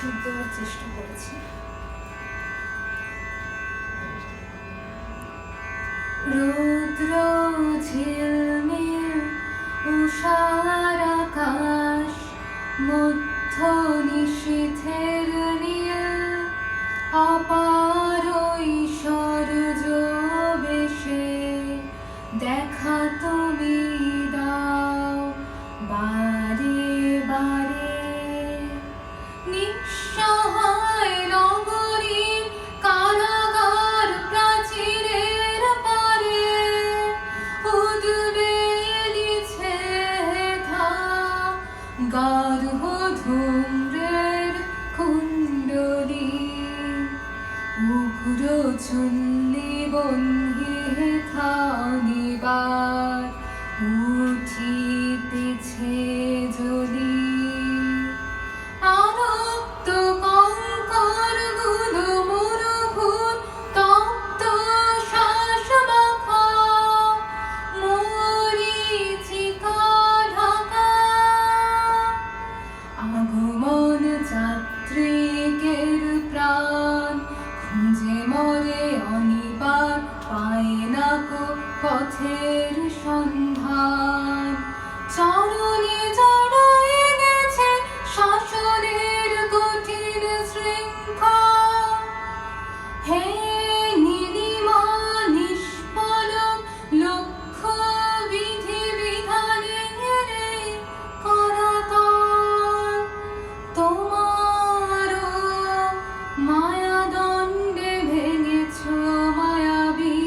সুর দেওয়ার চেষ্টা করেছি। রৌদ্র ঝিলমিল উষার আকাশ, মধ্য নিশীথের নীল, অপার ঐশ্বর্য বেশে দেখা তুমি দাও বারে বারে। নিঃসহায় নগরী কারাগার প্রাচীরের পারে, উদ্বেলিছে থা গার্হ ধূম্রের কুণ্ডলী, উগ্র চুল্লি বহ্নি হেথা নিবার উঠিতেছে জ্বলি। আরক্ত কঙ্করগুলো মরুভূর তপ্ত শ্বাসমাখা, মরীচিকা ঢাকা। আগমন যাত্রীকের প্রাণ খুঁজে মরে অনিবার, পায় না কো পথের সন্ধান। চরণে জড়ায়ে গেছে শাসনের কঠিন শৃঙ্খল। হে নীলিমা নিষ্পলক লক্ষ্য বিধি বিধানের করাতল, তোমার মায়াদণ্ডে ভেঙেছ মায়াবী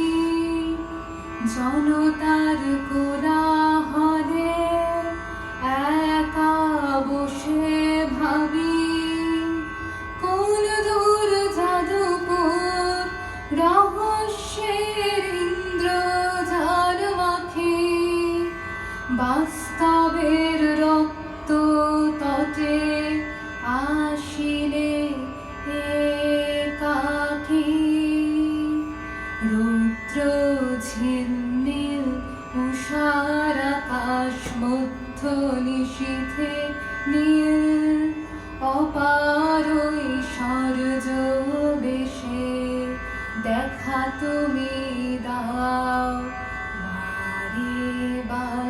জনতার কোলাহলে। একা বসে ভাবি কোন দূর জাদুপুর রহস্যের ইন্দ্রজাল মাখে, বাস্তবের রক্ত তটে আসিলে একাকী। রৌদ্র ঝিলমিল উষার আকাশ, মধ্য নিশীথে নীল, অপার ঐশ্বর্য বেশে দেখা তুমি দাও বারে বারে।